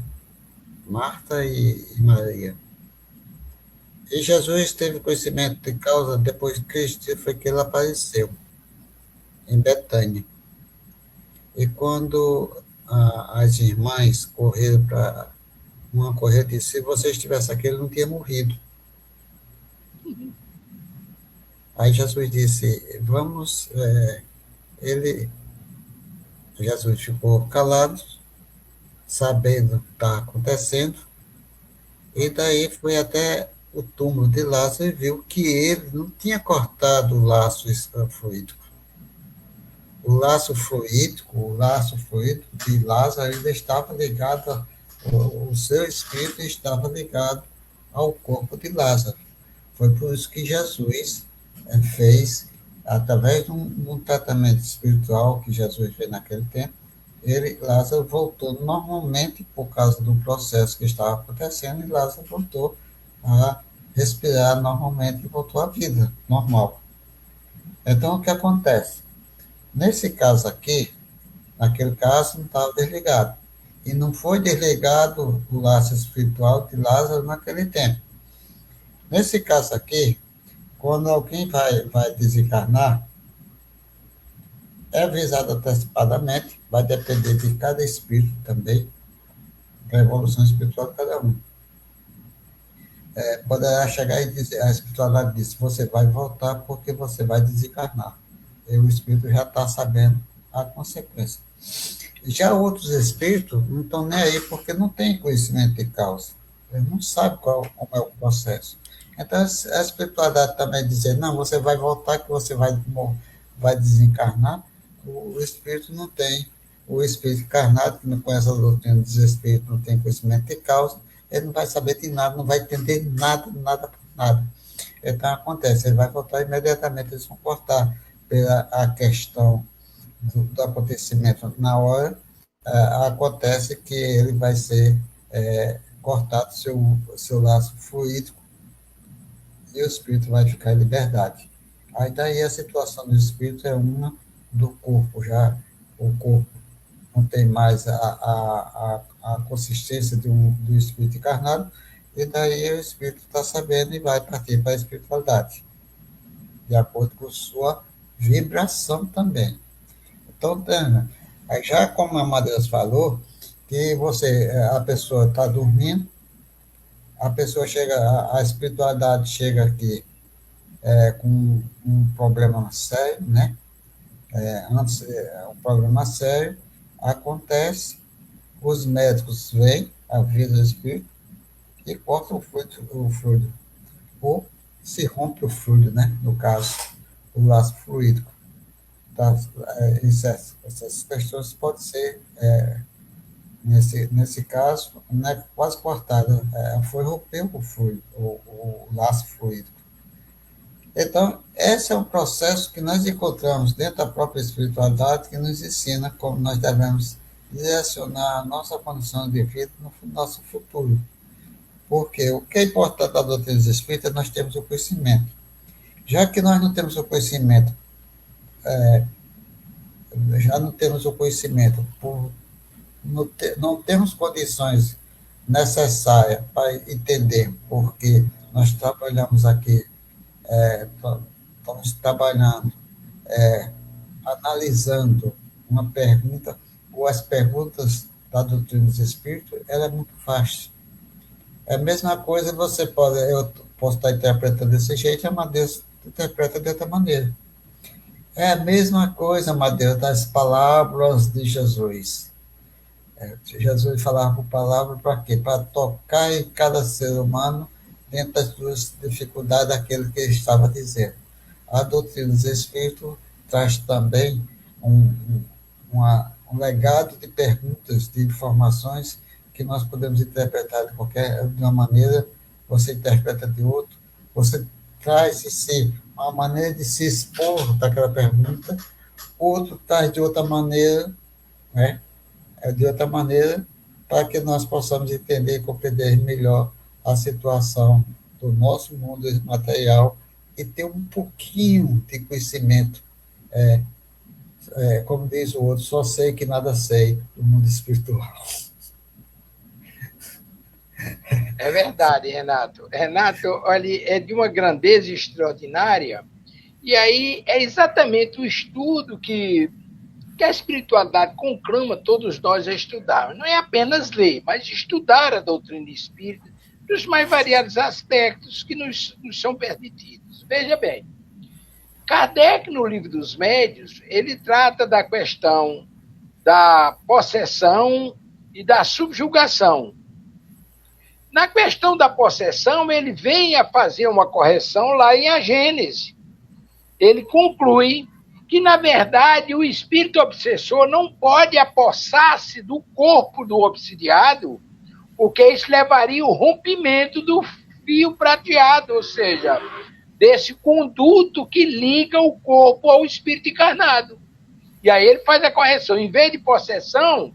Marta e Maria. E Jesus teve conhecimento de causa depois de Cristo, foi que ele apareceu em Betânia. E quando as irmãs correram para uma corrida, disse: se você estivesse aqui, ele não tinha morrido. Aí Jesus disse, vamos, ele, Jesus ficou calado, sabendo o que estava acontecendo, e daí foi até o túmulo de Lázaro e viu que ele não tinha cortado o laço fluídico. O laço fluídico de Lázaro ainda estava ligado, o seu espírito estava ligado ao corpo de Lázaro. Foi por isso que Jesus fez, através de um tratamento espiritual que Jesus fez naquele tempo, Lázaro voltou normalmente por causa do processo que estava acontecendo, e Lázaro voltou a respirar normalmente e voltou à vida normal. Então, o que acontece? Nesse caso aqui, naquele caso, não estava desligado. E não foi desligado o laço espiritual de Lázaro naquele tempo. Nesse caso aqui, quando alguém vai desencarnar, é avisado antecipadamente, vai depender de cada espírito também, da evolução espiritual de cada um. Poderá chegar e dizer, a espiritualidade diz, você vai voltar porque você vai desencarnar. E o espírito já está sabendo a consequência. Já outros espíritos não estão nem aí porque não têm conhecimento de causa. Eles não sabem como é o processo. Então, a espiritualidade também dizer, não, você vai voltar que você vai desencarnar, o espírito não tem. O espírito encarnado, que não conhece a doutrina dos espíritos, não tem conhecimento de causa, ele não vai saber de nada, não vai entender nada, nada por nada. Então, acontece, ele vai voltar imediatamente, eles vão cortar pela a questão do acontecimento na hora, acontece que ele vai ser cortado seu laço fluídico e o espírito vai ficar em liberdade. Aí daí a situação do espírito é uma do corpo, já o corpo não tem mais a consistência do espírito encarnado, e daí o espírito está sabendo e vai partir para a espiritualidade, de acordo com sua vibração também. Então, Tânia, já como a Madeus falou, que a pessoa está dormindo, a pessoa chega, a espiritualidade chega aqui com um problema sério, né? Antes, um problema sério acontece, os médicos vêm, avisam o espírito e cortam o fluido, ou se rompe o fluido, né? No caso, o laço fluídico. Tá? Essas questões podem ser, nesse caso, né, quase cortada. Foi romper o laço fluídico. Então, esse é um processo que nós encontramos dentro da própria espiritualidade, que nos ensina como nós devemos direcionar a nossa condição de vida no nosso futuro. Porque o que é importante da doutrina dos espíritos é nós temos o conhecimento. Já que nós não temos o conhecimento, não temos condições necessárias para entender, porque nós trabalhamos aqui, estamos trabalhando, analisando uma pergunta, ou as perguntas da doutrina dos espíritos, ela é muito fácil. É a mesma coisa, eu posso estar interpretando desse jeito, a Madeus interpreta de outra maneira. É a mesma coisa, Madeus, das palavras de Jesus. Jesus falava por palavra para quê? Para tocar em cada ser humano dentro das suas dificuldades daquilo que ele estava dizendo. A doutrina dos Espíritos traz também um legado de perguntas, de informações que nós podemos interpretar de uma maneira, você interpreta de outra, você traz em si uma maneira de se expor daquela pergunta, outro traz de outra maneira, né? De outra maneira, para que nós possamos entender e compreender melhor a situação do nosso mundo material e ter um pouquinho de conhecimento, como diz o outro, só sei que nada sei do mundo espiritual. É verdade, Renato. Renato, olha, é de uma grandeza extraordinária, e aí é exatamente o estudo que a espiritualidade conclama todos nós a estudar. Não é apenas ler, mas estudar a doutrina espírita dos mais variados aspectos que nos são permitidos. Veja bem, Kardec, no Livro dos Médiuns, ele trata da questão da possessão e da subjugação. Na questão da possessão, ele vem a fazer uma correção lá em A Gênese. Ele conclui que, na verdade, o espírito obsessor não pode apossar-se do corpo do obsidiado, porque isso levaria ao rompimento do fio prateado, ou seja, desse conduto que liga o corpo ao espírito encarnado. E aí ele faz a correção. Em vez de possessão,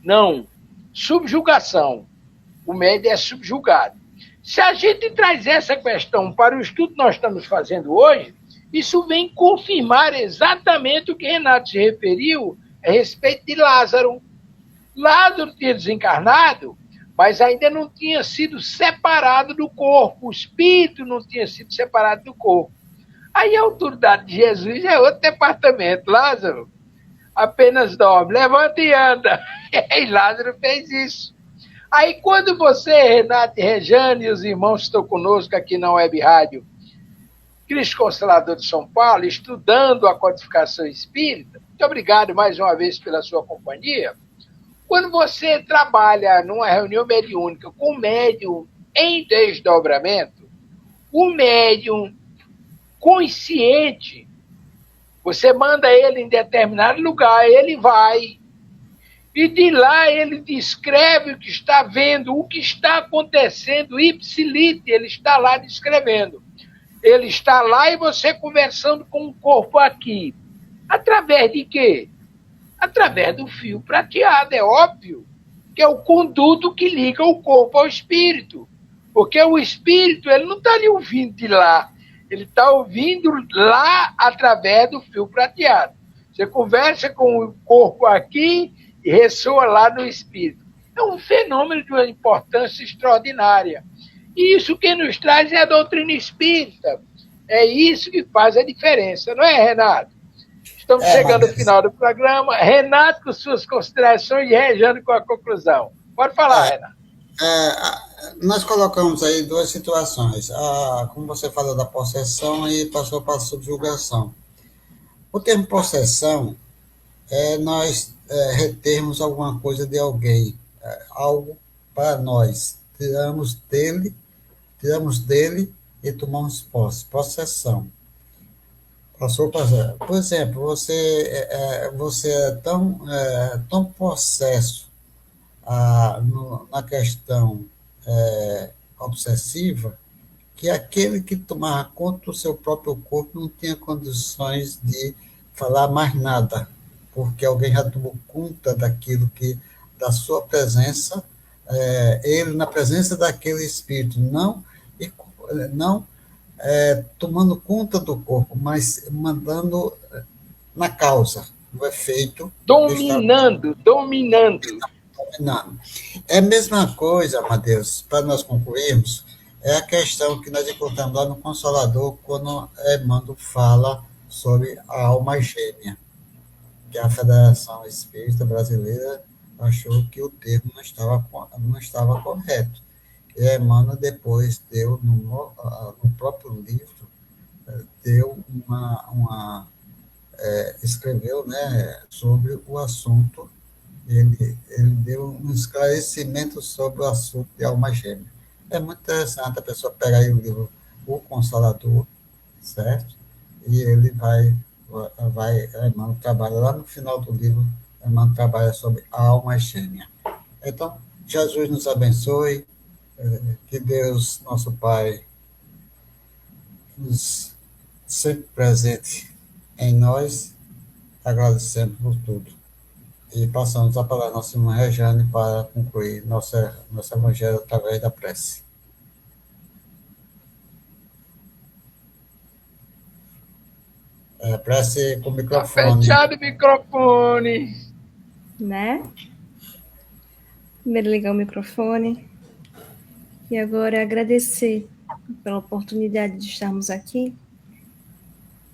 não, subjugação. O médium é subjugado. Se a gente traz essa questão para o estudo que nós estamos fazendo hoje, isso vem confirmar exatamente o que Renato se referiu a respeito de Lázaro. Lázaro tinha desencarnado, mas ainda não tinha sido separado do corpo. O espírito não tinha sido separado do corpo. Aí a autoridade de Jesus é outro departamento. Lázaro, apenas dorme, levanta e anda. E Lázaro fez isso. Aí quando você, Renato e Rejane, e os irmãos que estão conosco aqui na Web Rádio Cristo Consolador de São Paulo, estudando a codificação espírita, muito obrigado mais uma vez pela sua companhia. Quando você trabalha numa reunião mediúnica com o médium em desdobramento, o médium consciente, você manda ele em determinado lugar, ele vai, e de lá ele descreve o que está vendo, o que está acontecendo, ipsilite, ele está lá descrevendo. Ele está lá e você conversando com o corpo aqui. Através de quê? Através do fio prateado, é óbvio, que é o conduto que liga o corpo ao espírito. Porque o espírito, ele não está ali ouvindo de lá, ele está ouvindo lá através do fio prateado. Você conversa com o corpo aqui e ressoa lá no espírito. É um fenômeno de uma importância extraordinária. E isso que nos traz é a doutrina espírita. É isso que faz a diferença, não é, Renato? Estamos chegando ao final do programa. Renato, com suas considerações, e Rejane com a conclusão. Pode falar, Renato. Nós colocamos aí duas situações. Como você falou da possessão e passou para a subjugação. O termo possessão é nós retermos alguma coisa de alguém, algo para nós. Tiramos dele e tomamos posse. Possessão. Passou para. Por exemplo, você é tão possesso na questão obsessiva que aquele que tomava conta do seu próprio corpo não tinha condições de falar mais nada, porque alguém já tomou conta daquilo da sua presença, ele na presença daquele espírito, não tomando conta do corpo, mas mandando na causa, no efeito. Dominando. É a mesma coisa, Amadeus, para nós concluirmos, é a questão que nós encontramos lá no Consolador, quando Emmanuel fala sobre a alma gêmea, que a Federação Espírita Brasileira achou que o termo não estava correto. E Emmanuel depois deu, no próprio livro, escreveu, né, sobre o assunto. Ele deu um esclarecimento sobre o assunto de alma gêmea. É muito interessante a pessoa pegar aí o livro O Consolador, certo? E ele Emmanuel trabalha lá no final do livro, Emmanuel trabalha sobre a alma gêmea. Então, Jesus nos abençoe, que Deus, nosso Pai, nos sempre presente em nós, agradecendo por tudo. E passamos a palavra à nossa irmã Rejane para concluir nosso evangelho através da prece. Prece com o microfone. Fechado o microfone. Né? Primeiro ligar o microfone. E agora agradecer pela oportunidade de estarmos aqui,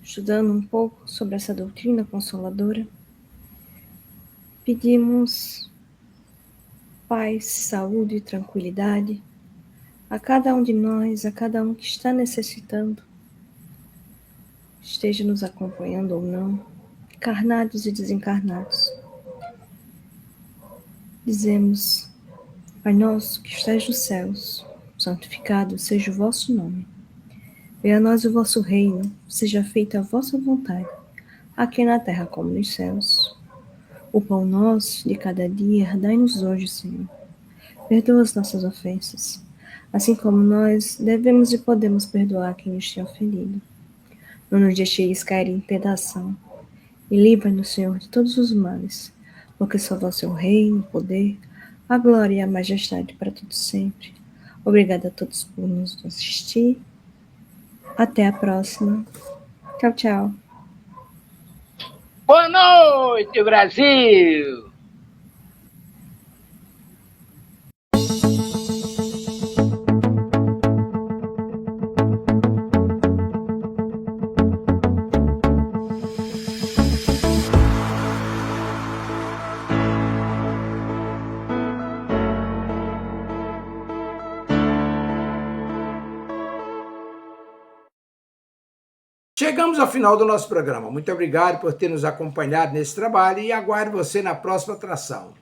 estudando um pouco sobre essa doutrina consoladora. Pedimos paz, saúde e tranquilidade a cada um de nós, a cada um que está necessitando. esteja nos acompanhando ou não, encarnados e desencarnados. Dizemos: Pai nosso que estais nos céus, santificado seja o vosso nome. Venha a nós o vosso reino, seja feita a vossa vontade, aqui na terra como nos céus. O pão nosso de cada dia dai-nos hoje, Senhor. Perdoa as nossas ofensas, assim como nós devemos e podemos perdoar quem nos tem ofendido. Não nos deixeis cair em tentação, e livra-nos, Senhor, de todos os males, porque só vosso é o reino, o poder, a glória e a majestade para todos sempre. Obrigada a todos por nos assistir. Até a próxima. Tchau, tchau. Boa noite, Brasil! Chegamos ao final do nosso programa. Muito obrigado por ter nos acompanhado nesse trabalho e aguardo você na próxima atração.